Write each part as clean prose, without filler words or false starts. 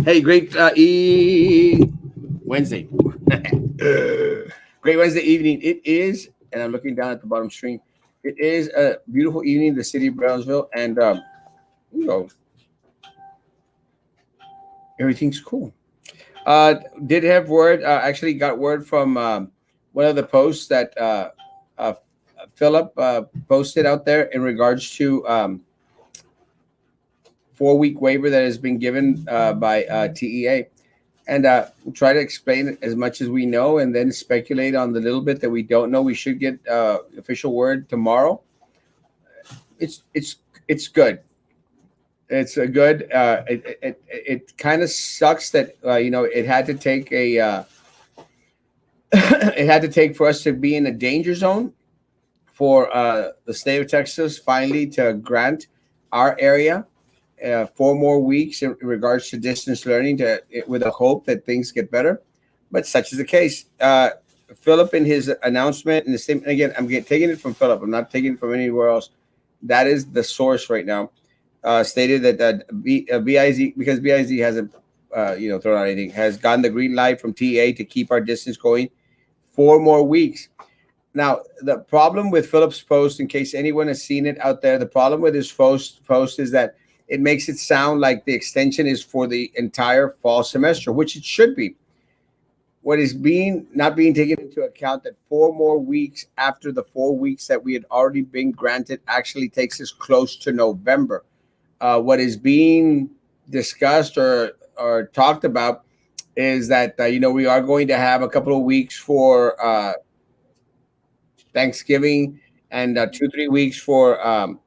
Hey, great Wednesday. Great Wednesday evening. It is, and I'm looking down at the bottom screen. It is a beautiful evening in the city of Brownsville, and you know everything's cool. Uh, did have word. Actually, got word from one of the posts that uh, Philip posted out there in regards to 4 week waiver that has been given by TEA. And we'll try to explain as much as we know, and then speculate on the little bit that we don't know. We should get official word tomorrow. It's good. It's a good. It kind of sucks that it had to take a it had to take for us to be in a danger zone for the state of Texas finally to grant our area 4 more weeks in regards to distance learning, with a hope that things get better. But such is the case. Philip, in his announcement, in the same, again, taking it from Philip. I'm not taking it from anywhere else. That is the source right now. Stated that BIZ, because BIZ hasn't thrown out anything, has gotten the green light from TA to keep our distance going 4 more weeks. Now, the problem with Philip's post, in case anyone has seen it out there, the problem with his post is that it makes it sound like the extension is for the entire fall semester, which it should be. What is not being taken into account, that 4 more weeks after the 4 weeks that we had already been granted actually takes us close to November. What is being discussed or talked about is that we are going to have a couple of weeks for Thanksgiving, and 2-3 weeks for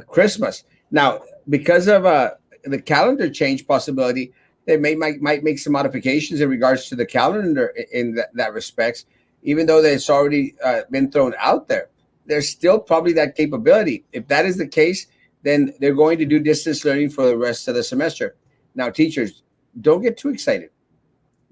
Christmas. Now, because of the calendar change possibility, they might make some modifications in regards to the calendar in that respects. Even though that it's already been thrown out there, there's still probably that capability. If that is the case, then they're going to do distance learning for the rest of the semester. Now, teachers, don't get too excited,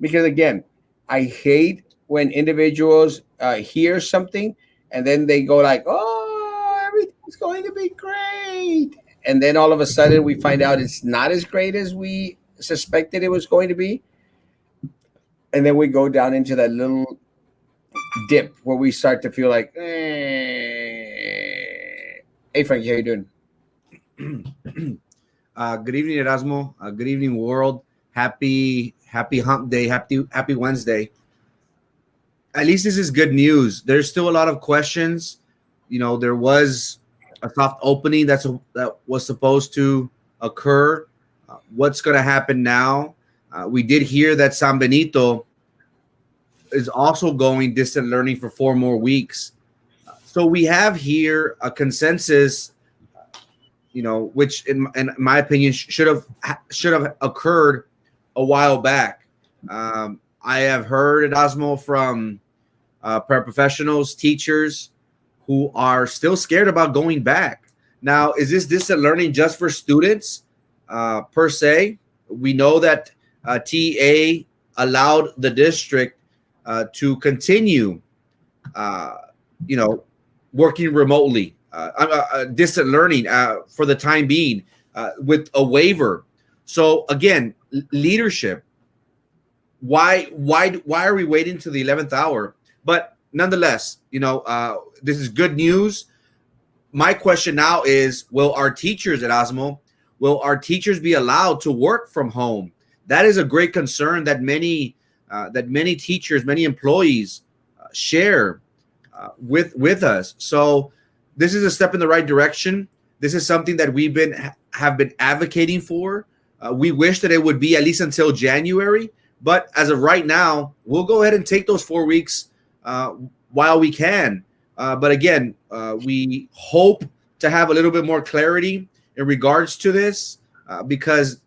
because again, I hate when individuals hear something and then they go like, "Oh, everything's going to be great," and then all of a sudden we find out it's not as great as we suspected it was going to be, and then we go down into that little dip where we start to feel like, Hey, Frankie, how you doing? Good evening, Erasmo. Good evening, world. Happy hump day. Happy Wednesday. At least this is good news. There's still a lot of questions. There was a soft opening that was supposed to occur. What's going to happen now? We did hear that San Benito is also going distant learning for 4 more weeks. So we have here a consensus, which in my opinion should have occurred a while back. I have heard, Erasmo, from paraprofessionals, teachers who are still scared about going back. Now, is this distant learning just for students per se? We know that TA allowed the district to continue, working remotely, distant learning for the time being with a waiver. So again, leadership. Why are we waiting to the 11th hour? But nonetheless, this is good news. My question now is, will our teachers, Erasmo, be allowed to work from home? That is a great concern that many teachers, many employees share with us. So this is a step in the right direction. This is something that have been advocating for. We wish that it would be at least until January, but as of right now, we'll go ahead and take those 4 weeks while we can. But again, we hope to have a little bit more clarity in regards to this because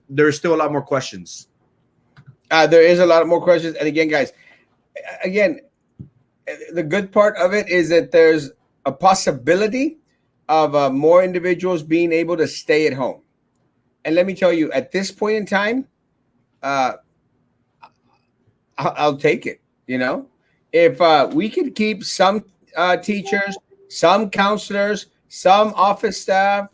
there's still a lot more questions. There is a lot more questions. And again, guys, the good part of it is that there's a possibility of more individuals being able to stay at home. And let me tell you, at this point in time, I'll take it. If we could keep some teachers, some counselors, some office staff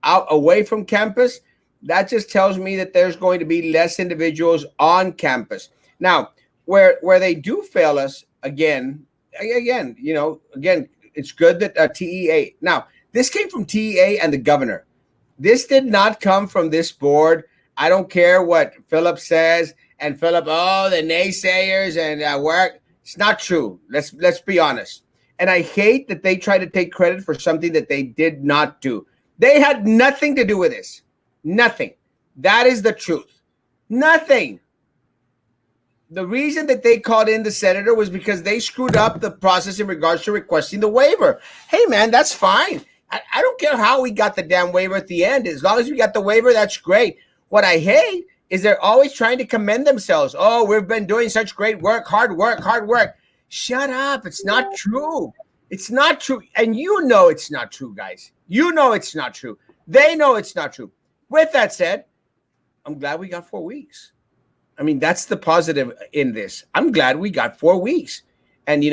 out away from campus, That just tells me that there's going to be less individuals on campus. Now, where they do fail us again, again, it's good that TEA. Now, this came from TEA and the governor. This did not come from this board. I don't care what Philip says, and Philip, oh, the naysayers and work. It's not true. Let's be honest. And I hate that they try to take credit for something that they did not do. They had nothing to do with this. Nothing. That is the truth. Nothing. The reason that they called in the senator was because they screwed up the process in regards to requesting the waiver. Hey, man, that's fine. I don't care how we got the damn waiver at the end. As long as we got the waiver, that's great. What I hate is they're always trying to commend themselves. Oh, we've been doing such great work, hard work, hard work. Shut up. It's not true. It's not true. And you know it's not true, guys. You know it's not true. They know it's not true. With that said, I'm glad we got 4 weeks. I mean, that's the positive in this. I'm glad we got 4 weeks. And,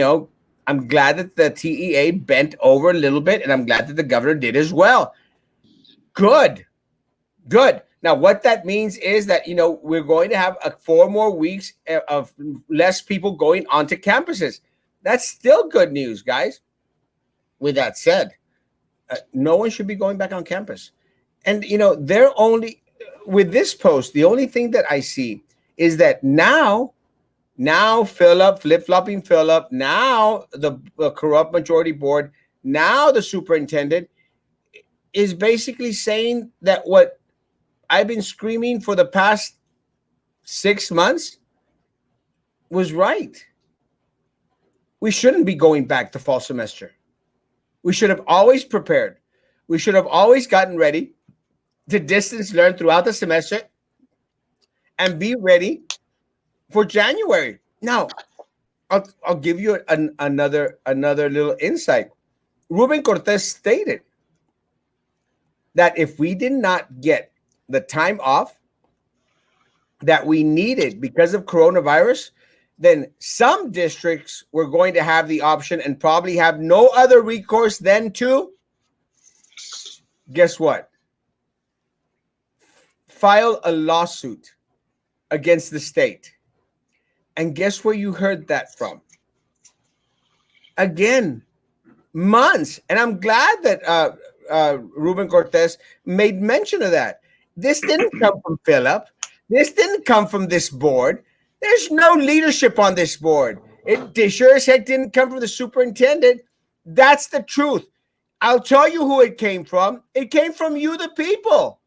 I'm glad that the TEA bent over a little bit, and I'm glad that the governor did as well. Good. Now, what that means is that, we're going to have 4 more weeks of less people going onto campuses. That's still good news, guys. With that said, no one should be going back on campus. And, they're only, with this post, the only thing that I see is that now Philip, flip-flopping Philip, now the corrupt majority board, now the superintendent is basically saying that what I've been screaming for the past 6 months was right. We shouldn't be going back to fall semester. We should have always prepared. We should have always gotten ready to distance learn throughout the semester and be ready for January. Now, I'll give you another little insight. Ruben Cortez stated that if we did not get the time off that we needed because of coronavirus, then some districts were going to have the option and probably have no other recourse than to, guess what? File a lawsuit against the state. And guess where you heard that from? Again, months. And I'm glad that Ruben Cortez made mention of that. This didn't come from Philip. This didn't come from this board. There's no leadership on this board. It sure as heck didn't come from the superintendent. That's the truth. I'll tell you who it came from. It came from you, the people.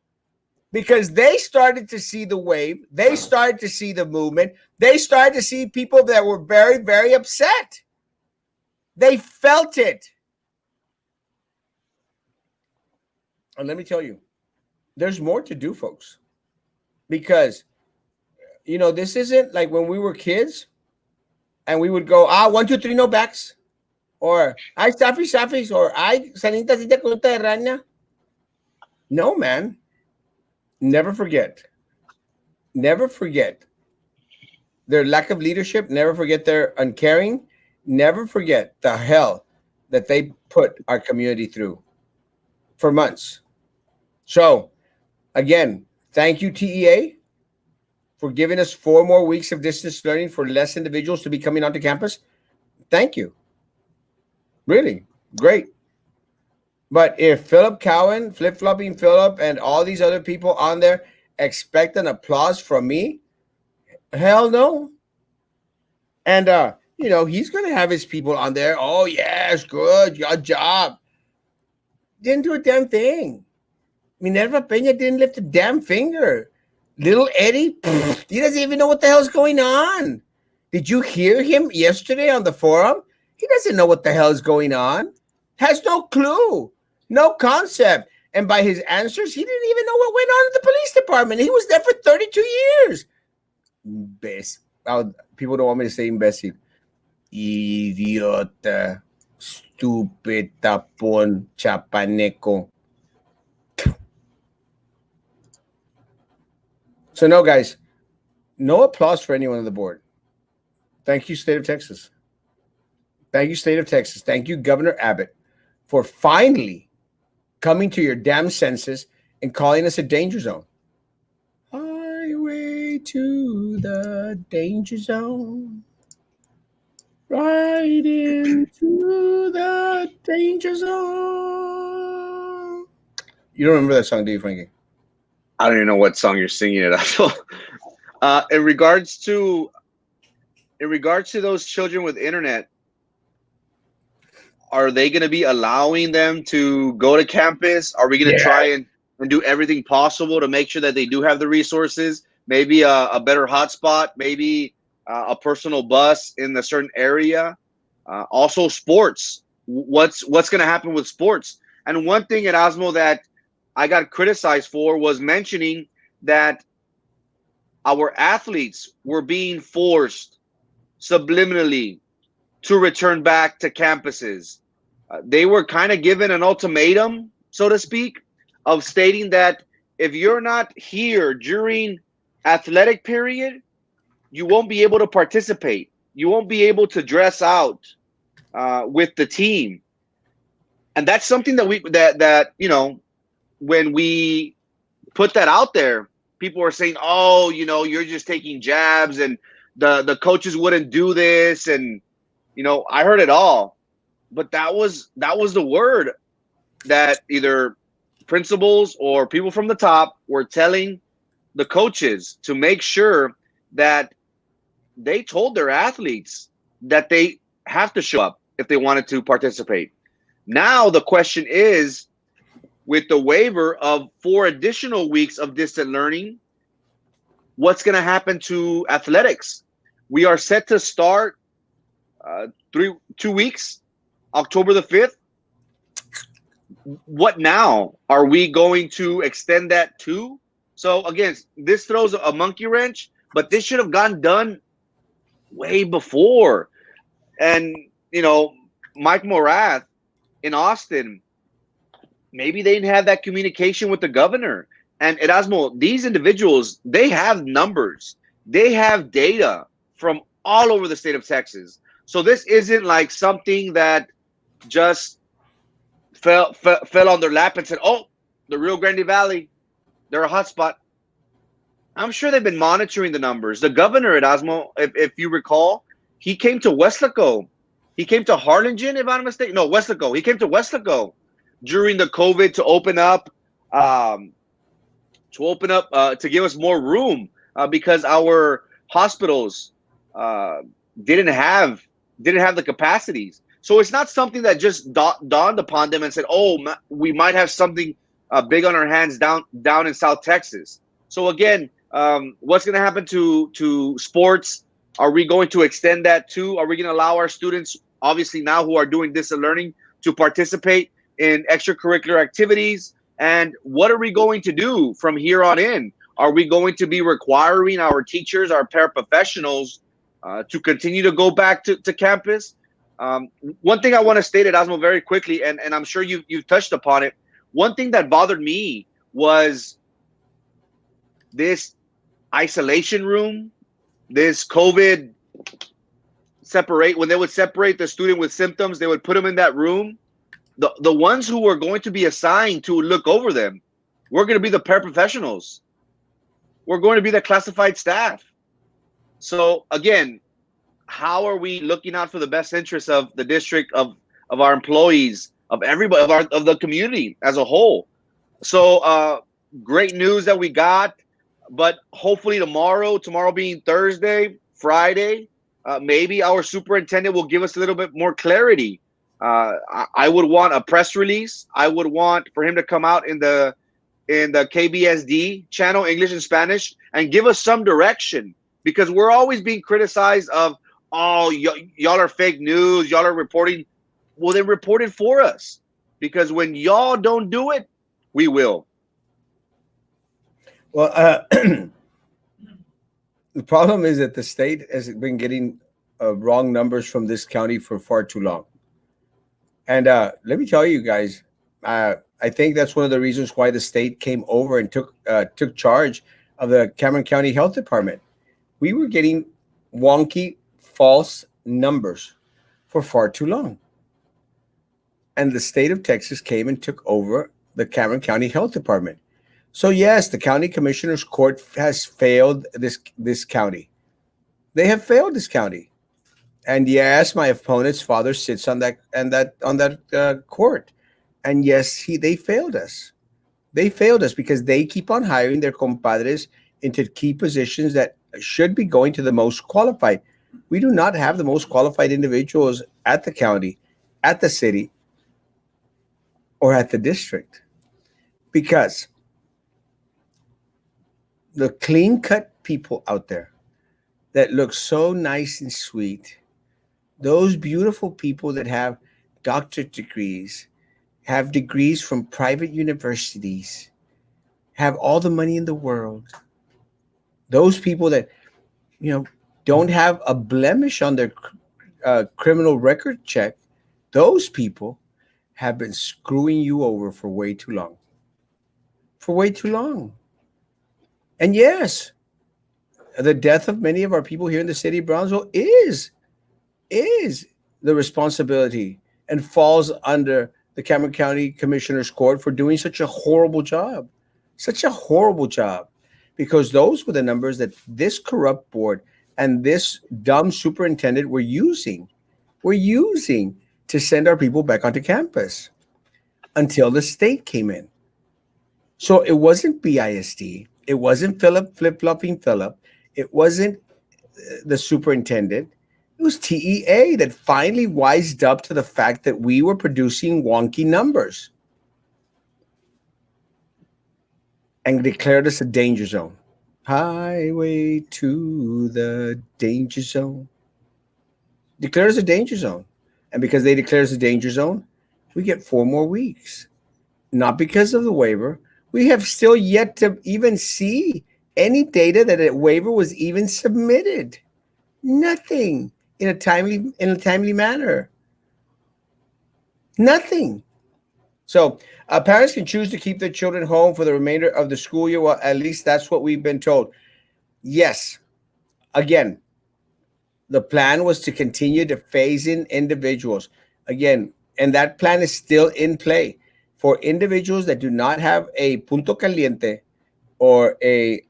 Because they started to see the wave. They started to see the movement. They started to see people that were very, very upset. They felt it. And let me tell you, there's more to do, folks. Because, this isn't like when we were kids and we would go, 1, 2, 3, no backs. Or, ay, safis, or ay, sanita, sita, con de rana. No, man. Never forget their lack of leadership. Never forget their uncaring. Never forget the hell that they put our community through for months. So, again, thank you, TEA, for giving us 4 more weeks of distance learning for less individuals to be coming onto campus. Thank you. Really great. But if Philip Cowan, flip-flopping Philip, and all these other people on there expect an applause from me, hell no. And, he's going to have his people on there. Oh, yes, good, good job. Didn't do a damn thing. Minerva Peña didn't lift a damn finger. Little Eddie, he doesn't even know what the hell's going on. Did you hear him yesterday on the forum? He doesn't know what the hell is going on. Has no clue. No concept. And by his answers, he didn't even know what went on in the police department. He was there for 32 years. People don't want me to say imbecile. Idiota. Stupid tapon chapaneco. So no, guys, no applause for anyone on the board. Thank you, State of Texas. Thank you, State of Texas. Thank you, Governor Abbott, for finally coming to your damn senses and calling us a danger zone. way to the danger zone. Right into the danger zone. You don't remember that song, do you, Frankie? I don't even know what song you're singing it. In regards to those children with internet, are they going to be allowing them to go to campus? Are we going to Yeah. try and do everything possible to make sure that they do have the resources? Maybe a better hotspot, maybe a personal bus in a certain area. Also, sports. What's going to happen with sports? And one thing at Erasmo that I got criticized for was mentioning that our athletes were being forced subliminally to return back to campuses. They were kind of given an ultimatum, so to speak, of stating that if you're not here during athletic period, you won't be able to participate. You won't be able to dress out with the team. And that's something that when we put that out there, people are saying, "Oh, you're just taking jabs, and the coaches wouldn't do this." And I heard it all, but that was the word that either principals or people from the top were telling the coaches to make sure that they told their athletes that they have to show up if they wanted to participate. Now the question is, with the waiver of 4 additional weeks of distant learning, what's going to happen to athletics? We are set to start 2 weeks, October the 5th. What now? Are we going to extend that to? So again, this throws a monkey wrench, but this should have gotten done way before. And, Mike Morath in Austin, maybe they didn't have that communication with the governor. And Erasmo, these individuals, they have numbers. They have data from all over the state of Texas. So this isn't like something that just fell on their lap and said, "Oh, the Rio Grande Valley, they're a hotspot." I'm sure they've been monitoring the numbers. The governor, Erasmo, if you recall, he came to Weslaco. He came to Harlingen, if I'm not mistaken. No, Weslaco. He came to Weslaco during the COVID to open up, to give us more room because our hospitals didn't have the capacities. So it's not something that just dawned upon them and said, "Oh, we might have something big on our hands down in South Texas." So again, what's going to happen to sports? Are we going to extend that too? Are we going to allow our students, obviously now who are doing distant learning, to participate in extracurricular activities? And what are we going to do from here on in? Are we going to be requiring our teachers, our paraprofessionals, to continue to go back to campus? One thing I want to state at Erasmo very quickly, and I'm sure you've touched upon it. One thing that bothered me was this isolation room, this COVID when they would separate the student with symptoms, they would put them in that room. The ones who were going to be assigned to look over them, we're going to be the paraprofessionals. We're going to be the classified staff. So again, how are we looking out for the best interests of the district, of our employees, of everybody, of the community as a whole? So great news that we got, but hopefully tomorrow being Thursday, Friday, maybe our superintendent will give us a little bit more clarity. I would want a press release. I would want for him to come out in the KBSD channel, English and Spanish, and give us some direction, because we're always being criticized of, "Oh, y'all are fake news. Y'all are reporting." Well, then report it for us, because when y'all don't do it, we will. Well, the problem is that the state has been getting wrong numbers from this county for far too long. And let me tell you guys, I think that's one of the reasons why the state came over and took charge of the Cameron County Health Department. We were getting wonky, false numbers for far too long. And the state of Texas came and took over the Cameron County Health Department. So yes, the county commissioner's court has failed this county. They have failed this county. And yes, my opponent's father sits on that court. And yes, they failed us. They failed us because they keep on hiring their compadres into key positions that should be going to the most qualified. We do not have the most qualified individuals at the county, at the city, or at the district because the clean cut people out there that look so nice and sweet, those beautiful people that have doctorate degrees, have degrees from private universities, have all the money in the world, those people that, you know, don't have a blemish on their criminal record check, those people have been screwing you over for way too long. For way too long. And yes, the death of many of our people here in the city of Brownsville is the responsibility and falls under the Cameron County Commissioner's Court for doing such a horrible job. Such a horrible job. Because those were the numbers that this corrupt board and this dumb superintendent were using to send our people back onto campus until the state came in. So it wasn't BISD. It wasn't flip-flopping Philip. It wasn't the superintendent. It was TEA that finally wised up to the fact that we were producing wonky numbers and declared us a danger zone. Highway to the danger zone. Declared us a danger zone. And because they declared us a danger zone, we get 4 more weeks. Not because of the waiver. We have still yet to even see any data that a waiver was even submitted. Nothing in a timely manner. Nothing. So parents can choose to keep their children home for the remainder of the school year. Well, at least that's what we've been told. Yes. Again, the plan was to continue to phase in individuals. Again, and that plan is still in play. For individuals that do not have a punto caliente or a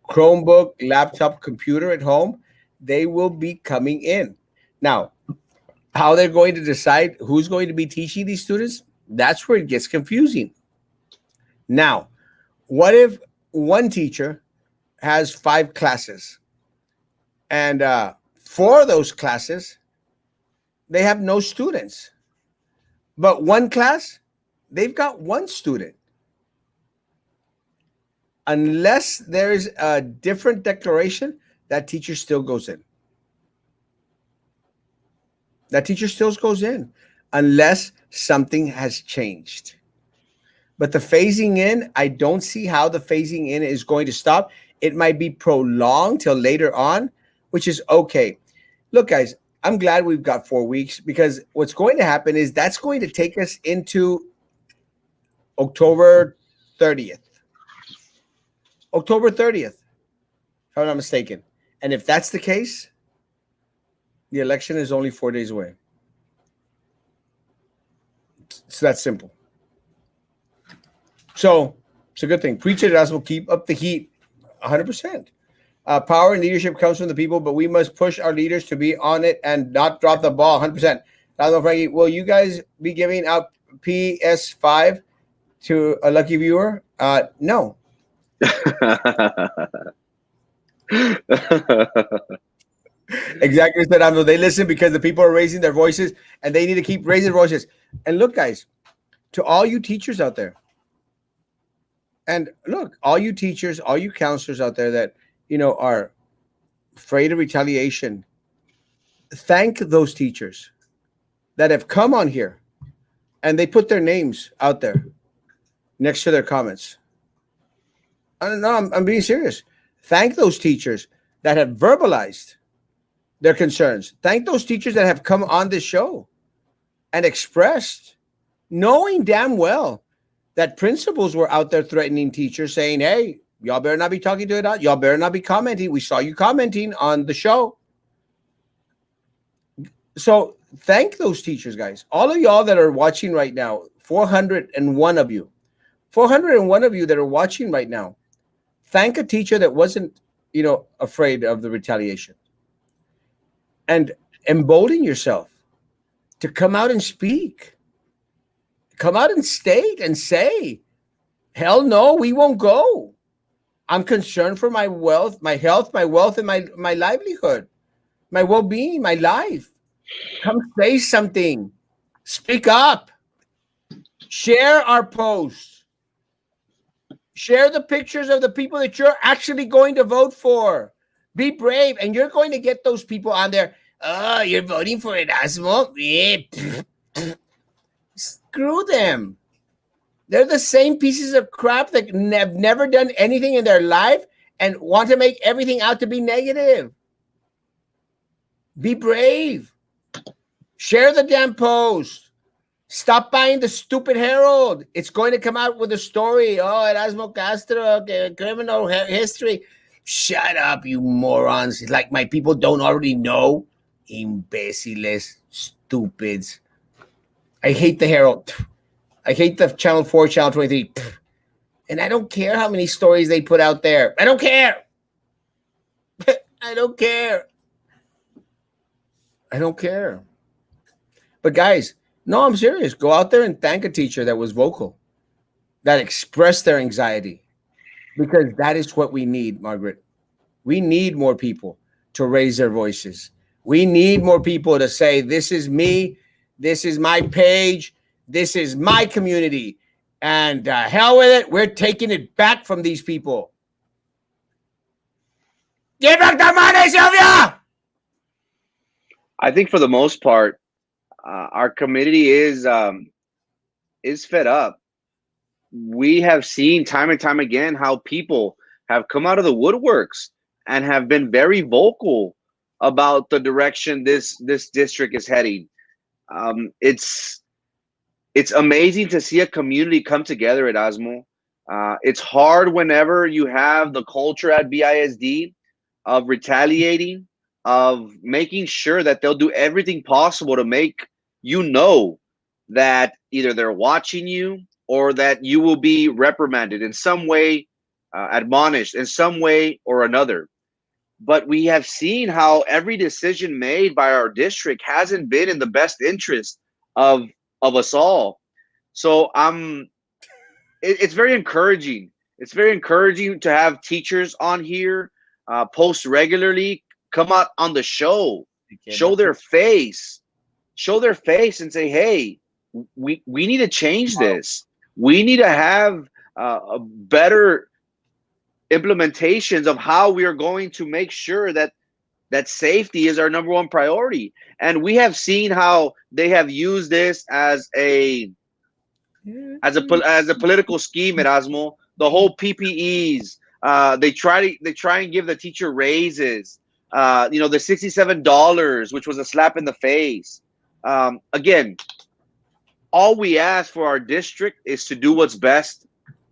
Chromebook, laptop, computer at home, they will be coming in. Now, how they're going to decide who's going to be teaching these students, that's where it gets confusing. Now, what if one teacher has 5 classes and 4 of those classes, they have no students? But one class, they've got 1 student. Unless there is a different declaration, that teacher still goes in. That teacher still goes in unless something has changed. But the phasing in, I don't see how the phasing in is going to stop. It might be prolonged till later on, which is okay. Look, guys, I'm glad we've got 4 weeks because what's going to happen is that's going to take us into October 30th. October 30th, if I'm not mistaken. And if that's the case, the election is only 4 days away. It's that simple. So it's a good thing. Preach it, Erasmo. Keep up the heat. 100%. Power and leadership comes from the people, but we must push our leaders to be on it and not drop the ball. 100%. Erasmo, Frankie, will you guys be giving out PS5 to a lucky viewer? No. Exactly, Fernando. They listen because the people are raising their voices and they need to keep raising their voices. And look, guys, to all you teachers out there, and look, all you teachers, all you counselors out there that, are afraid of retaliation, thank those teachers that have come on here and they put their names out there next to their comments. I don't know. I'm being serious. Thank those teachers that have verbalized their concerns. Thank those teachers that have come on this show and expressed, knowing damn well that principals were out there threatening teachers, saying, hey, y'all better not be talking to it. Y'all better not be commenting. We saw you commenting on the show. So thank those teachers, guys. All of y'all that are watching right now, 401 of you, 401 of you that are watching right now, thank a teacher that wasn't, afraid of the retaliation, and embolden yourself to come out and speak. Come out and state and say, hell no, we won't go. I'm concerned for my wealth, my health, my wealth, and my livelihood, my well-being, my life. Come say something. Speak up. Share our posts. Share the pictures of the people that you're actually going to vote for. Be brave, and you're going to get those people on there. Oh, you're voting for Erasmo? Yeah. Screw them. They're the same pieces of crap that have never done anything in their life and want to make everything out to be negative. Be brave. Share the damn post. Stop buying the stupid Herald. It's going to come out with a story. Oh, Erasmo Castro, criminal history. Shut up, you morons. It's like my people don't already know. Imbéciles, stupids. I hate the Herald. I hate the Channel 4, Channel 23. And I don't care how many stories they put out there. I don't care. I don't care. I don't care. But guys, no, I'm serious. Go out there and thank a teacher that was vocal, that expressed their anxiety, because that is what we need, Margaret. We need more people to raise their voices. We need more people to say, this is me, this is my page, this is my community, and hell with it, we're taking it back from these people. Give back the money, Sylvia! I think for the most part, our community is fed up. We have seen time and time again how people have come out of the woodworks and have been very vocal about the direction this district is heading. It's amazing to see a community come together at Erasmo. It's hard whenever you have the culture at BISD of retaliating, of making sure that they'll do everything possible to make you know that either they're watching you or that you will be reprimanded in some way, admonished in some way or another. But we have seen how every decision made by our district hasn't been in the best interest of us all. So it's very encouraging. It's very encouraging to have teachers on here, post regularly, come out on the show, show their face and say, hey, we need to change this. We need to have a better implementations of how we are going to make sure that safety is our number one priority. And we have seen how they have used this as a political scheme, Erasmo. The whole PPEs, they try and give the teacher raises. The $67, which was a slap in the face. Again, all we ask for our district is to do what's best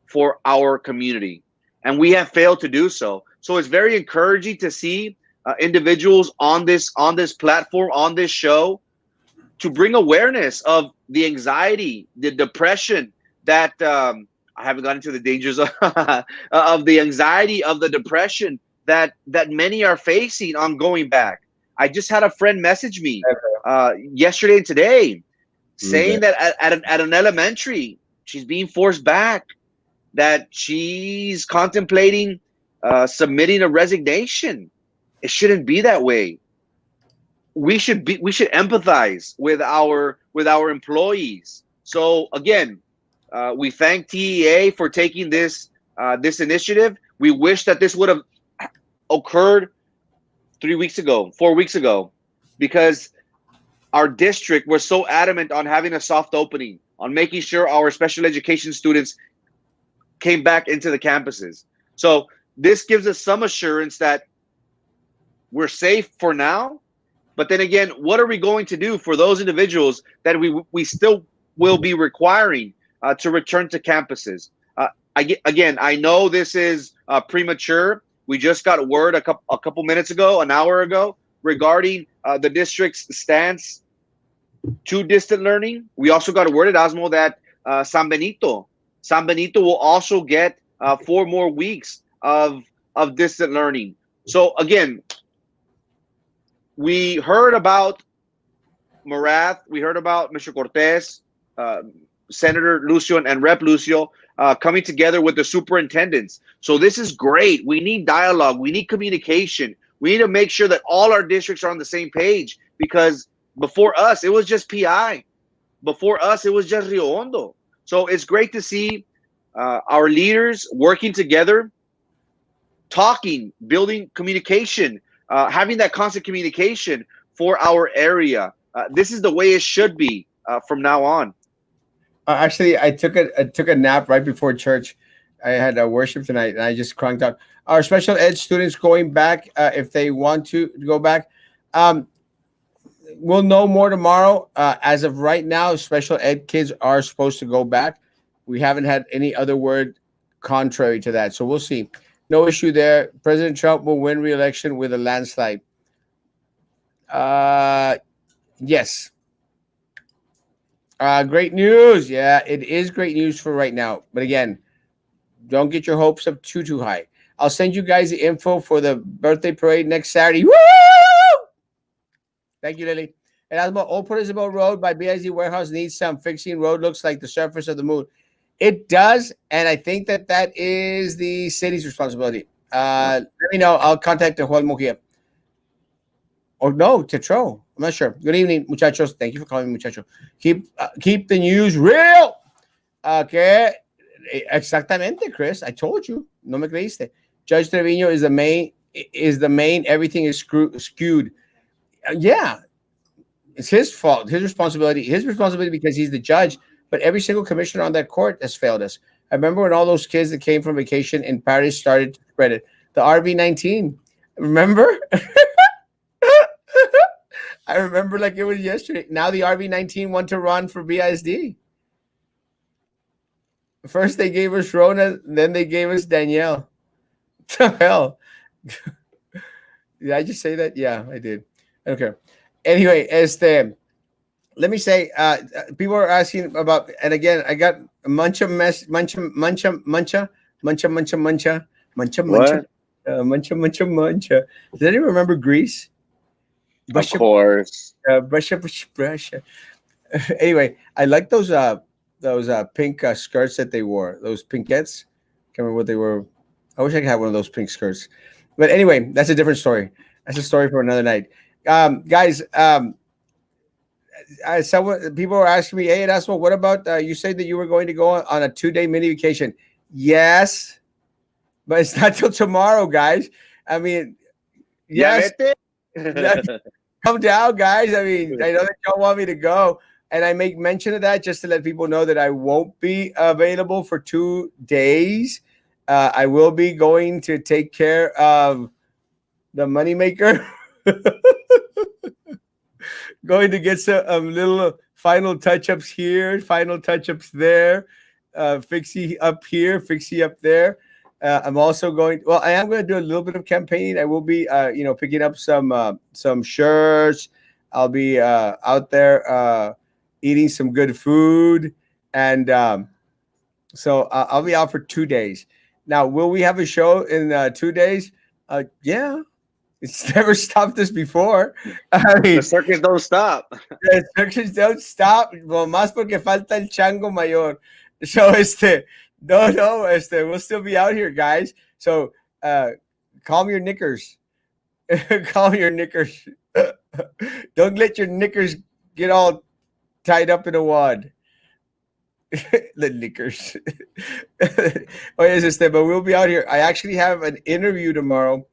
for our community, and we have failed to do so. So it's very encouraging to see individuals on this platform, on this show, to bring awareness of the anxiety, the depression that I haven't gotten into the dangers of, of the anxiety, of the depression that many are facing on going back. I just had a friend message me yesterday and today saying that at an elementary, she's being forced back, that she's contemplating submitting a resignation. It shouldn't be that way. We should empathize with our employees. So again, we thank TEA for taking this initiative. We wish that this would have occurred 4 weeks ago, because our district was so adamant on having a soft opening, on making sure our special education students came back into the campuses. So this gives us some assurance that we're safe for now. But then again, what are we going to do for those individuals that we still will be requiring to return to campuses? I know this is premature. We just got word a couple minutes ago, an hour ago, regarding the district's stance to distant learning. We also got a word at Erasmo that San Benito San Benito will also get 4 more weeks of distant learning. So again, we heard about Morath, we heard about Mr. Cortez, Senator Lucio and Rep Lucio coming together with the superintendents. So this is great. We need dialogue. We need communication. We need to make sure that all our districts are on the same page, because before us, it was just PI. Before us, it was just Rio Hondo. So it's great to see our leaders working together, talking, building communication, having that constant communication for our area. This is the way it should be from now on. Actually, I took a nap right before church. I had a worship tonight, and I just cranked out. Our special ed students going back, if they want to go back, we'll know more tomorrow. As of right now, special ed kids are supposed to go back. We haven't had any other word contrary to that, so we'll see. No issue there. President Trump will win re-election with a landslide. Yes. Great news. Yeah, it is great news for right now. But again, don't get your hopes up too high. I'll send you guys the info for the birthday parade next Saturday. Woo! Thank you, Lily. Erasmo, Old Port Isabel Road by BIZ Warehouse needs some fixing. Road looks like the surface of the moon. It does, and I think that is the city's responsibility. Let me know. I'll contact the Juan Mujia. Or no, Tetro. I'm not sure. Good evening, muchachos. Thank you for calling me muchacho. Keep the news real. Okay. Exactamente, Chris. I told you. No me creíste. Judge Trevino is the main. Everything is skewed. Yeah. It's his fault. His responsibility because he's the judge. But every single commissioner on that court has failed us. I remember when all those kids that came from vacation in Paris started to spread it. The RV-19. Remember? I remember like it was yesterday. Now the RV-19 want to run for BISD. First they gave us Rona, then they gave us Danielle. What the hell? Did I just say that? Yeah, I did. Okay. Anyway, let me say, people are asking about, and again, I got muncha. Does anyone remember Greece? Of course. Anyway, I like those pink skirts that they wore. Those pinkettes. Can't remember what they were. I wish I could have one of those pink skirts. But anyway, that's a different story. That's a story for another night. Guys, people were asking me, hey, Erasmo, what about you said that you were going to go on a 2-day mini vacation? Yes, but it's not till tomorrow, guys. I mean, yes. Come down, guys. I mean, I know that y'all want me to go, and I make mention of that just to let people know that I won't be available for 2 days. I will be going to take care of the moneymaker. Going to get some little final touch-ups here, final touch-ups there, fixie up here, fixie up there. I'm also going. Well, I am going to do a little bit of campaigning. I will be, picking up some shirts. I'll be out there eating some good food, and so I'll be out for 2 days. Now, will we have a show in 2 days? Yeah, it's never stopped us before. I mean, the circus don't stop. The circus don't stop. Well, más porque falta el chango mayor. So we'll still be out here, guys. So calm your knickers. Calm your knickers. Don't let your knickers get all tied up in a wad. The knickers. Oh, yes, but we'll be out here. I actually have an interview tomorrow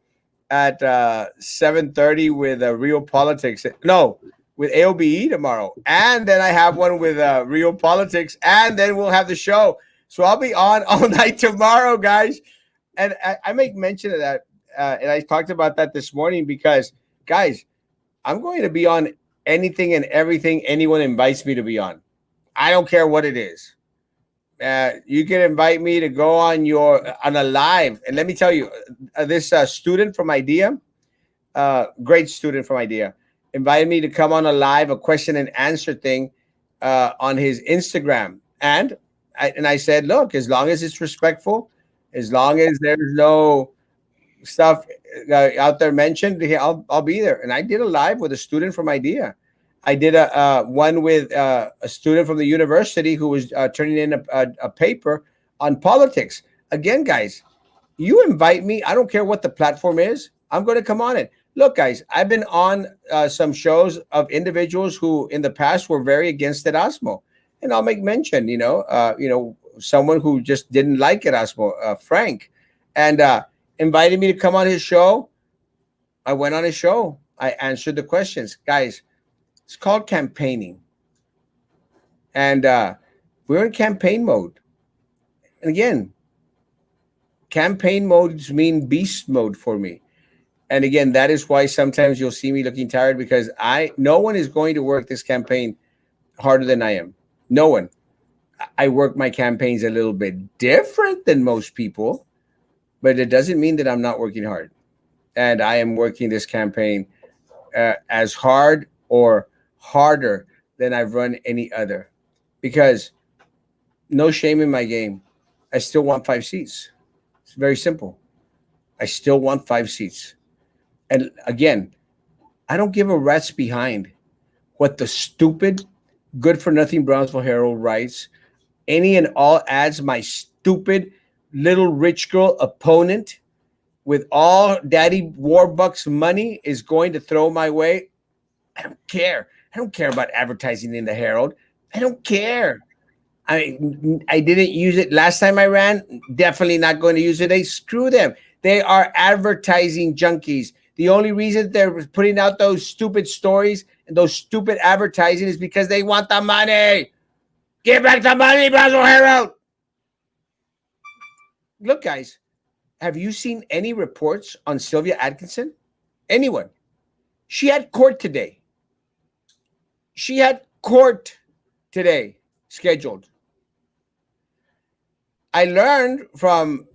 at 7:30 with Real Politics. No, with AOBE tomorrow. And then I have one with Real Politics. And then we'll have the show. So I'll be on all night tomorrow, guys. And I make mention of that. And I talked about that this morning because, guys, I'm going to be on anything and everything anyone invites me to be on. I don't care what it is. You can invite me to go on a live. And let me tell you, this student from IDEA, great student from IDEA, invited me to come on a live, a question and answer thing on his Instagram. And I said, look, as long as it's respectful, as long as there's no stuff out there mentioned, I'll be there. And I did a live with a student from IDEA. I did a one with a student from the university who was turning in a paper on politics. Again, guys, you invite me. I don't care what the platform is. I'm going to come on it. Look, guys, I've been on some shows of individuals who in the past were very against Erasmo. And I'll make mention, someone who just didn't like Erasmo, Frank, and invited me to come on his show. I went on his show. I answered the questions. Guys, it's called campaigning. And we're in campaign mode. And again, campaign modes mean beast mode for me. And again, that is why sometimes you'll see me looking tired, because no one is going to work this campaign harder than I am. No one. I work my campaigns a little bit different than most people, but it doesn't mean that I'm not working hard. And I am working this campaign as hard or harder than I've run any other, because no shame in my game. I still want 5 seats. It's very simple. I still want 5 seats. And again, I don't give a rat's behind what the stupid, good-for-nothing Brownsville Herald writes. Any and all ads my stupid little rich girl opponent with all Daddy Warbucks money is going to throw my way. I don't care. I don't care about advertising in the Herald. I don't care. I didn't use it last time I ran. Definitely not going to use it. Screw them. They are advertising junkies. The only reason they're putting out those stupid stories and those stupid advertising is because they want the money. Give back the money, Brownsville Herald. Look, guys, have you seen any reports on Sylvia Atkinson? Anyone? She had court today. She had court today scheduled. I learned from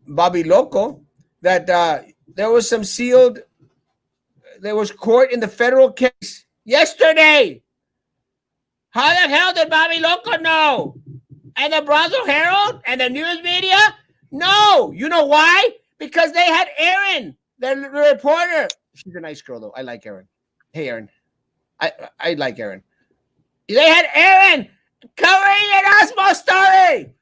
Bobby Loco that there was court in the federal case yesterday. How the hell did Bobby Loco know? And the Brownsville Herald and the news media? No. You know why? Because they had Erin, the reporter. She's a nice girl, though. I like Erin. Hey, Erin. I like Erin. They had Erin covering Erasmo story.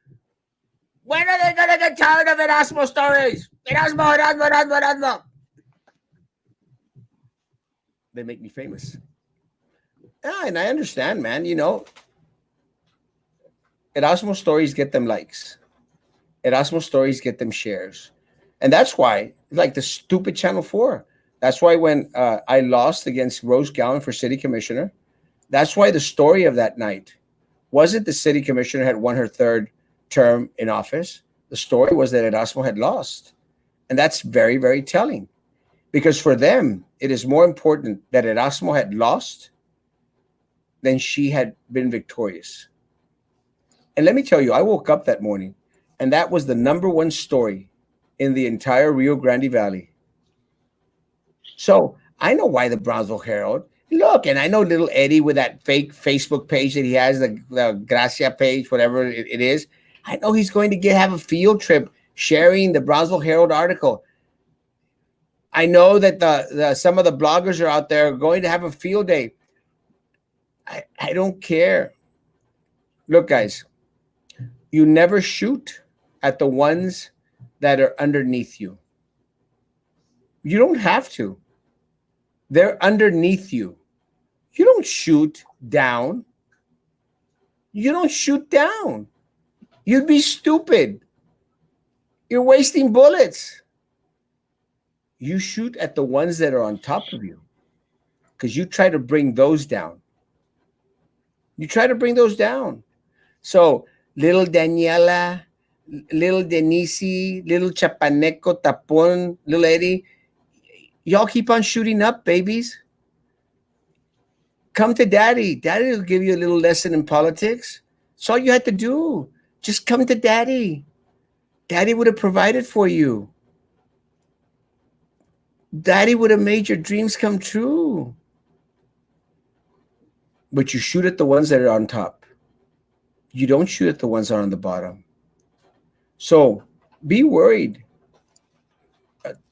When are they going to get tired of Erasmo stories? Erasmo. They make me famous. Yeah, and I understand, man. Erasmo stories get them likes. Erasmo stories get them shares. And that's why, like the stupid Channel 4, that's why when I lost against Rose Gowan for city commissioner, that's why the story of that night wasn't the city commissioner had won her 3rd term in office. The story was that Erasmo had lost. And that's very, very telling. Because for them, it is more important that Erasmo had lost than she had been victorious. And let me tell you, I woke up that morning, and that was the #1 story in the entire Rio Grande Valley. So I know why the Brownsville Herald. Look, and I know little Eddie with that fake Facebook page that he has, the Gracia page, whatever it is. I know he's going to have a field trip sharing the Brownsville Herald article. I know that some of the bloggers are out there going to have a field day. I don't care. Look, guys, you never shoot at the ones that are underneath you. You don't have to. They're underneath you. You don't shoot down. You don't shoot down. You'd be stupid. You're wasting bullets. You shoot at the ones that are on top of you, because you try to bring those down. You try to bring those down. So little Daniela, little Denise, little Chapaneco, Tapon, little Eddie, y'all keep on shooting up, babies. Come to Daddy. Daddy will give you a little lesson in politics. That's all you had to do. Just come to Daddy. Daddy would have provided for you. Daddy would have made your dreams come true. But you shoot at the ones that are on top. You don't shoot at the ones that are on the bottom. So be worried,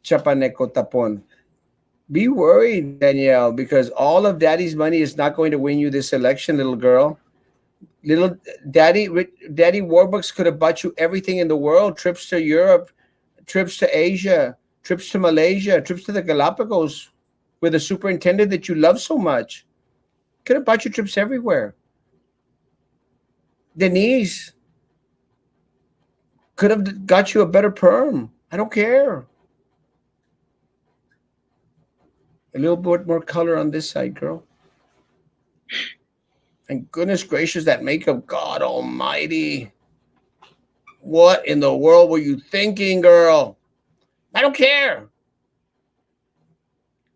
Chapaneco Tapon. Be worried, Danielle, because all of daddy's money is not going to win you this election, little girl. Little daddy Warbucks could have bought you everything in the world, trips to Europe, trips to Asia, trips to Malaysia, trips to the Galapagos with a superintendent that you love so much. Could have bought you trips everywhere. Denise could have got you a better perm. I don't care. A little bit more color on this side, girl. And goodness gracious, that makeup, God almighty. What in the world were you thinking, girl? I don't care.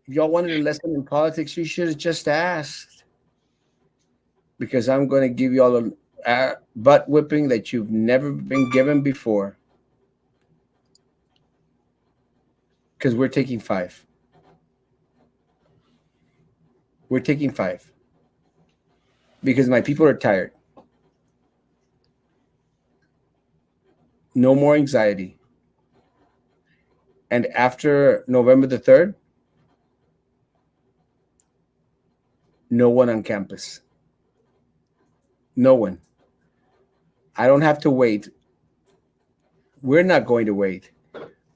If y'all wanted a lesson in politics, you should have just asked. Because I'm going to give y'all a butt whipping that you've never been given before. Because we're taking 5. We're taking 5. Because my people are tired. No more anxiety. And after November the 3rd, no one on campus. No one. I don't have to wait. We're not going to wait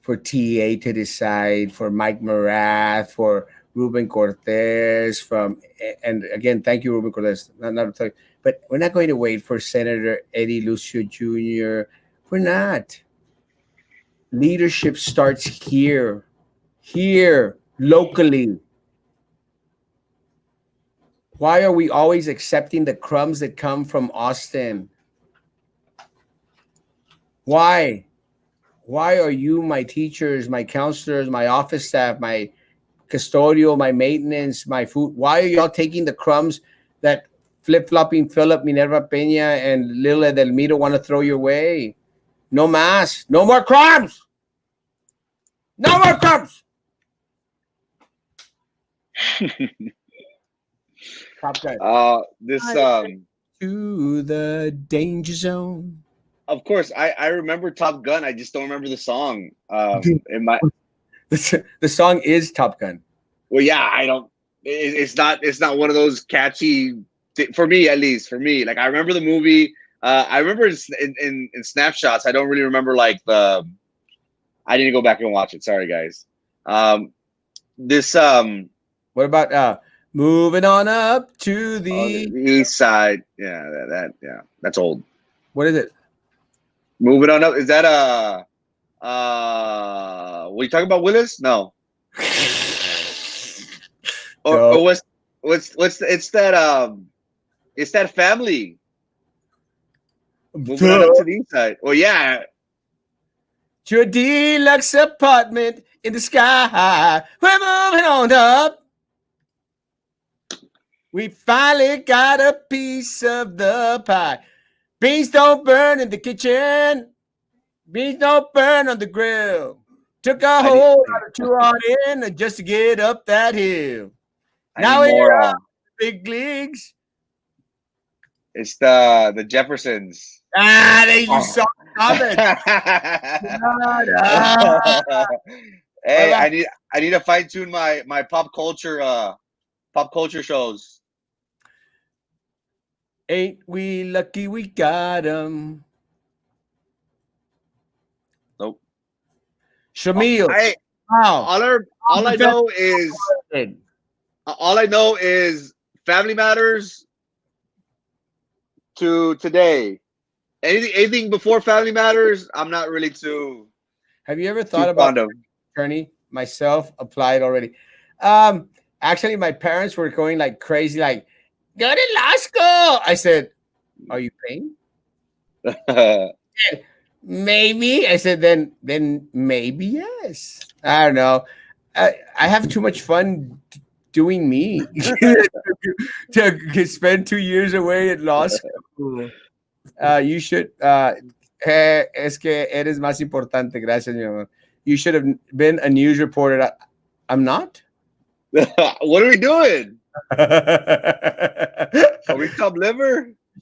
for TA to decide, for Mike Morath, for Ruben Cortez, and again, thank you, Ruben Cortez. But we're not going to wait for Senator Eddie Lucio Jr. We're not. Leadership starts here, locally. Why are we always accepting the crumbs that come from Austin? Why? Why are you, my teachers, my counselors, my office staff, my custodial, my maintenance, my food? Why are y'all taking the crumbs that flip-flopping Philip, Minerva Peña, and Lil Edelmiro want to throw your way? No más. No more crumbs. No more crumbs. Top guy. To the danger zone. Of course, I remember Top Gun. I just don't remember the song. The song is Top Gun. Well, yeah, I don't. It's not one of those catchy. For me, at least, for me, like I remember the movie. I remember in snapshots. I don't really remember like the. I need to go back and watch it. Sorry, guys. What about moving on up to the east side? Yeah, that's old. What is it? Moving on up. Is that what you talking about, Willis? No. Or what's it's that family. Moving on up to the east side. Well, yeah. Your deluxe apartment in the sky. We're moving on up. We finally got a piece of the pie. Beans don't burn in the kitchen. Beans don't burn on the grill. Took a whole lot of 2 on in just to get up that hill. Now we're up big leagues. It's the Jeffersons. They you saw it. Hey, I need to fine tune my pop culture shows. Ain't we lucky we got 'em? Nope. Shamil. All I know is Family Matters to today. Anything before Family Matters, I'm not really too. Have you ever thought about attorney? Myself applied already. Actually, my parents were going like crazy, like, go to law school. I said, are you paying? Maybe. I said, then maybe yes. I don't know. I have too much fun doing me to spend 2 years away at law school. You should. Es que eres más importante. Gracias, mi amor. You should have been a news reporter. I'm not. What are we doing? Are we Cub Liver?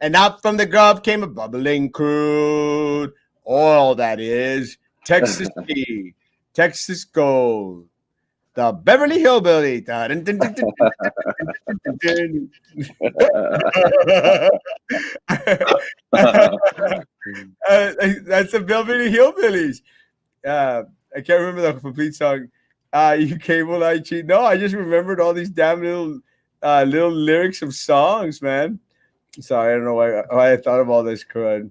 And out from the grub came a bubbling crude oil that is Texas tea, Texas gold, the Beverly Hillbilly. Dun, dun, dun, dun, dun, dun, that's the Beverly Hillbillies. I can't remember the complete song. You cable I cheat. No, I just remembered all these damn little lyrics of songs, man. Sorry, I don't know why I thought of all this crud.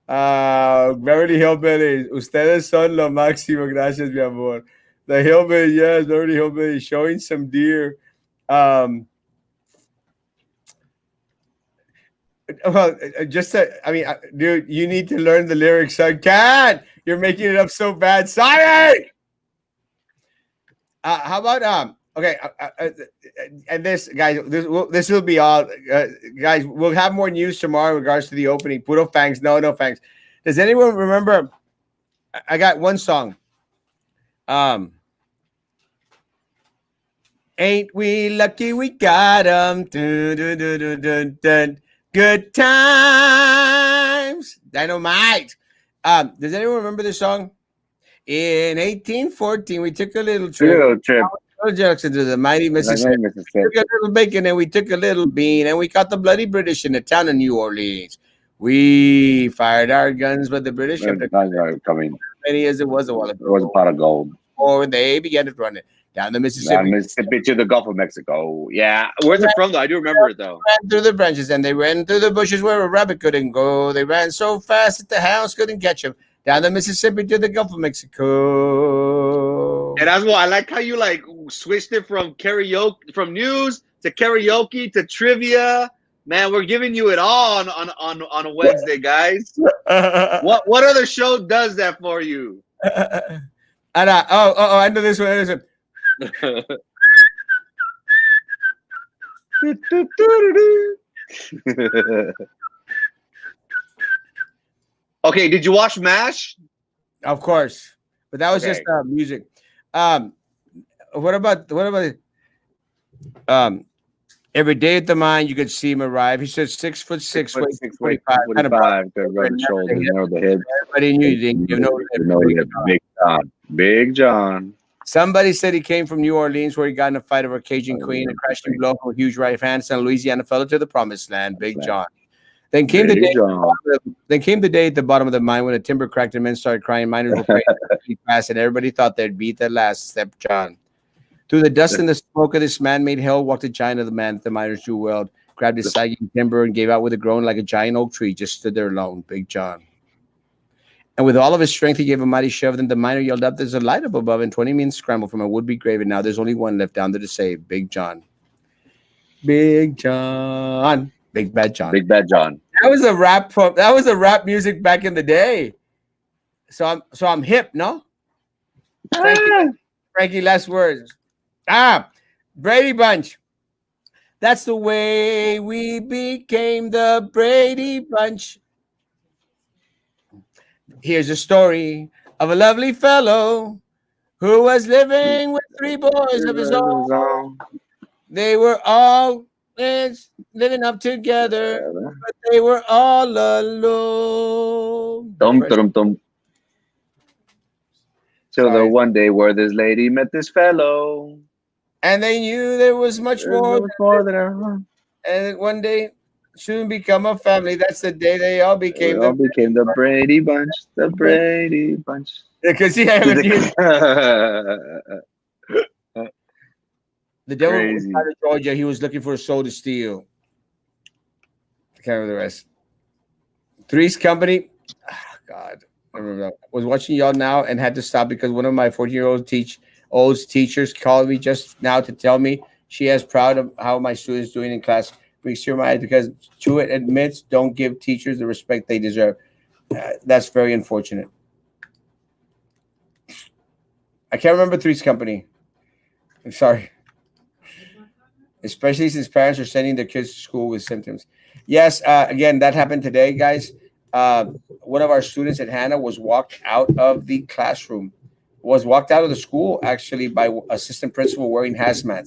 Beverly Hillbillies, ustedes son lo máximo, gracias, mi amor. The Hillbilly, yes, Beverly Hillbillies, showing some deer. Well, dude, you need to learn the lyrics, son. Cat, you're making it up so bad. Sorry. How about okay, and this guys, this will be all, guys. We'll have more news tomorrow in regards to the opening. Puro fangs, no fangs. Does anyone remember? I got one song. Ain't we lucky we got them? Good times, dynamite. Does anyone remember this song? In 1814, we took a little trip. Jackson to the mighty Mississippi. We took a little bacon and we took a little bean and we caught the bloody British in the town of New Orleans. We fired our guns, but the British kept coming. Many as it was a while ago. It was a pot of gold. Or they began to run it down the Mississippi. Mississippi to the Gulf of Mexico. Yeah, where's it from though? I do remember it though. Ran through the branches and they ran through the bushes where a rabbit couldn't go. They ran so fast that the hounds couldn't catch them. Down the Mississippi to the Gulf of Mexico. And Erasmo, I like how you like switched it from karaoke, from news to karaoke to trivia. Man, we're giving you it all on a Wednesday, guys. What other show does that for you? And I know this one. Okay, did you watch MASH? Of course, but that was just music. What about every day at the mine? You could see him arrive. He said 6'6", weight 45, kind of the shoulders, the head. Everybody knew you didn't. You know, Big John. Somebody said he came from New Orleans, where he got in a fight over Cajun Queen and crashed and blow from a huge right hand. Son of Louisiana fell to the promised land. Big John. Then came the day at the bottom of the mine when the timber cracked and men started crying. Miners were praying fast, and everybody thought they'd beat the last step. John. Through the dust and the smoke of this man-made hell walked a giant of the man that the miners drew well, grabbed his sagging timber and gave out with a groan like a giant oak tree, just stood there alone. Big John. And with all of his strength, he gave a mighty shove. Then the miner yelled up, "There's a light up above," and 20 men scrambled from a would-be grave, and now there's only one left down there to save. Big John. Big John. Big Bad John. Big Bad John. That was a rap music back in the day. So I'm hip, no? Frankie, last words. Brady Bunch. That's the way we became the Brady Bunch. Here's a story of a lovely fellow who was living with 3 boys of his own. They were all living up together, but they were all alone. Till the one day where this lady met this fellow. And they knew there was much more than ever. And one day, soon become a family. That's the day they all became the Brady Bunch. The Brady Bunch. Because he had the devil was out of Georgia. He was looking for a soul to steal. I can't remember the rest. Three's Company. Oh, God. I remember that. Was watching y'all now and had to stop because one of my 14-year-old teachers called me just now to tell me she is proud of how my students doing in class. Brings tears to my eyes because Truett admits don't give teachers the respect they deserve. That's very unfortunate. I can't remember Three's Company. I'm sorry. Especially since parents are sending their kids to school with symptoms. Yes, again, that happened today, guys. One of our students at Hannah was walked out of the classroom, was walked out of the school, actually, by assistant principal wearing hazmat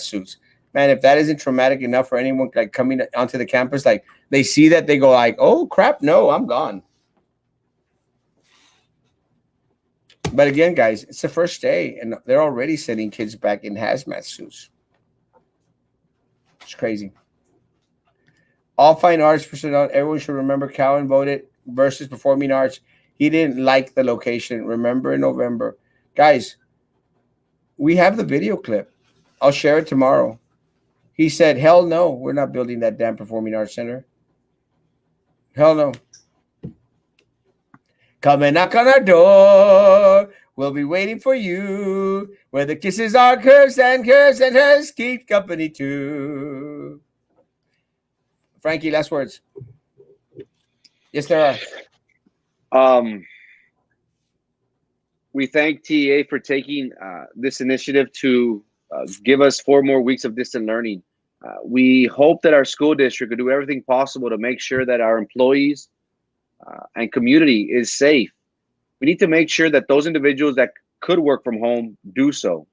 suits. man, if that isn't traumatic enough for anyone like coming onto the campus, like they see that, they go like, oh crap, no, I'm gone. But again, guys, it's the first day and they're already sending kids back in hazmat suits. It's crazy. All fine arts personnel, everyone should remember Cowan voted versus performing arts. He didn't like the location. Remember in November. Guys, we have the video clip. I'll share it tomorrow. He said, hell no, we're not building that damn performing arts center. Hell no. Come and knock on our door. We'll be waiting for you. Where the kisses are curves and hers keep company too. Frankie, last words. Yes, there are. We thank TEA for taking this initiative to give us 4 more weeks of distant learning. We hope that our school district will do everything possible to make sure that our employees and community is safe. We need to make sure that those individuals that could work from home do so.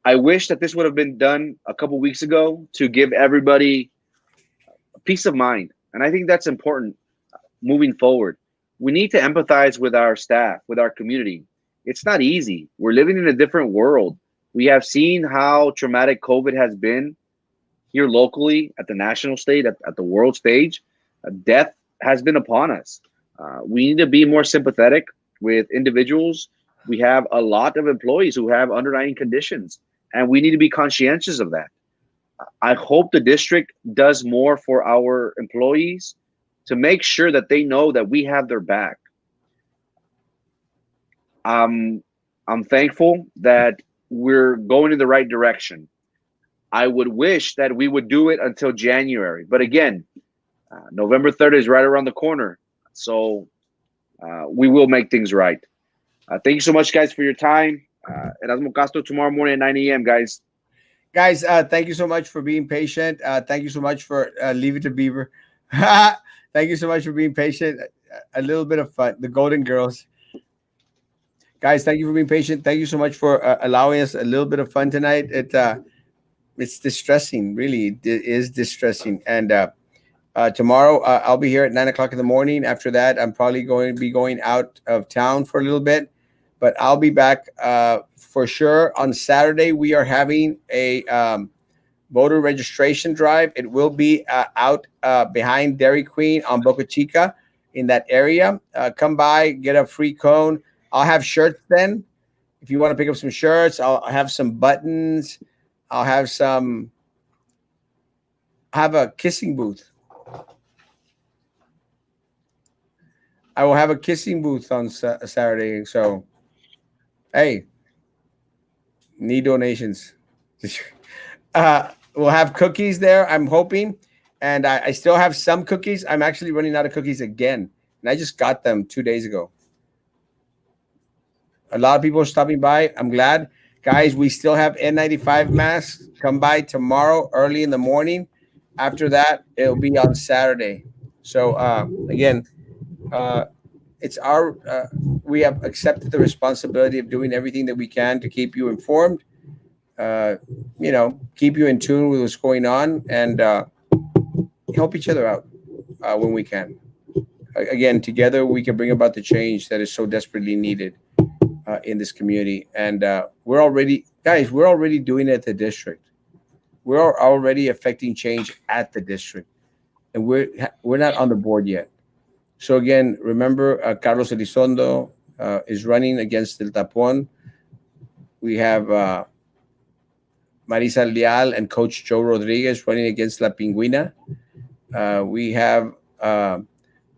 I wish that this would have been done a couple weeks ago to give everybody peace of mind. And I think that's important moving forward. We need to empathize with our staff, with our community. It's not easy. We're living in a different world. We have seen how traumatic COVID has been here locally, at the national stage, at the world stage. Death has been upon us. We need to be more sympathetic with individuals. We have a lot of employees who have underlying conditions, and we need to be conscientious of that. I hope the district does more for our employees to make sure that they know that we have their back. I'm thankful that we're going in the right direction. I would wish that we would do it until January. But again, November 3rd is right around the corner. So we will make things right. Thank you so much, guys, for your time. Erasmo Castro tomorrow morning at 9 a.m., guys. Guys, thank you so much for being patient. Thank you so much for Leave It to Beaver. Thank you so much for being patient. A little bit of fun. The Golden Girls. Guys, thank you for being patient. Thank you so much for allowing us a little bit of fun tonight. It's distressing, really. It is distressing. And tomorrow, I'll be here at 9 o'clock in the morning. After that, I'm probably going to be going out of town for a little bit. But I'll be back for sure. On Saturday, we are having a voter registration drive. It will be out behind Dairy Queen on Boca Chica in that area. Come by, get a free cone. I'll have shirts then. If you want to pick up some shirts, I'll have some buttons. I'll have a kissing booth. I will have a kissing booth on Saturday. So, hey, need donations. We'll have cookies there, I'm hoping. And I still have some cookies. I'm actually running out of cookies again. And I just got them 2 days ago. A lot of people are stopping by. I'm glad. Guys, we still have N95 masks. Come by tomorrow early in the morning. After that, it'll be on Saturday. So, again, it's our we have accepted the responsibility of doing everything that we can to keep you informed, keep you in tune with what's going on, and help each other out when we can. Again, together we can bring about the change that is so desperately needed in this community. And we're already doing it at the district. We're already affecting change at the district, and we're not on the board yet. So again, remember, Carlos Elizondo is running against El Tapón. We have Marisa Leal and Coach Joe Rodriguez running against La Pingüina. We have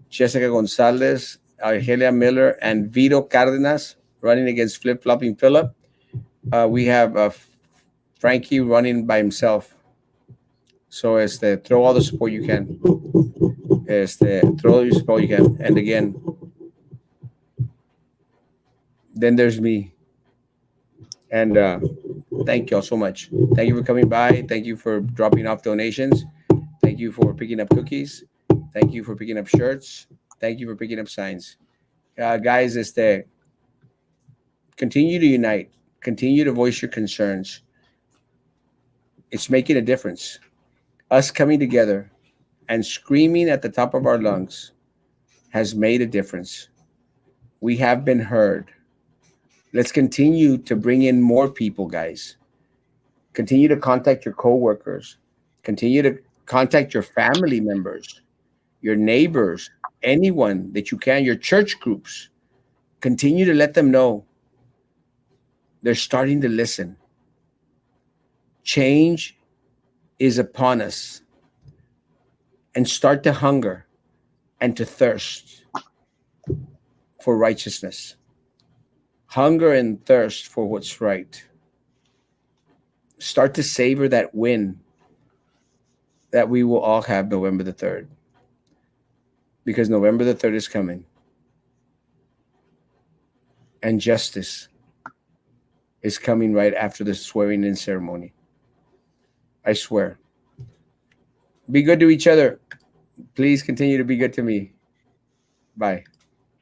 Jessica Gonzalez, Argelia Miller, and Vito Cardenas running against Flip Flopping Phillip. We have Frankie running by himself. So throw all the support you can. Throw all the support you can. And again, then there's me. And thank you all so much. Thank you for coming by. Thank you for dropping off donations. Thank you for picking up cookies. Thank you for picking up shirts. Thank you for picking up signs. Guys, continue to unite. Continue to voice your concerns. It's making a difference. Us coming together and screaming at the top of our lungs has made a difference. We have been heard. Let's continue to bring in more people, guys. Continue to contact your coworkers. Continue to contact your family members, your neighbors, anyone that you can, your church groups. Continue to let them know they're starting to listen. Change is upon us. And start to hunger and to thirst for righteousness. Hunger and thirst for what's right. Start to savor that win that we will all have November the 3rd. Because November the 3rd is coming. And justice is coming right after the swearing in ceremony. I swear. Be good to each other. Please continue to be good to me. Bye.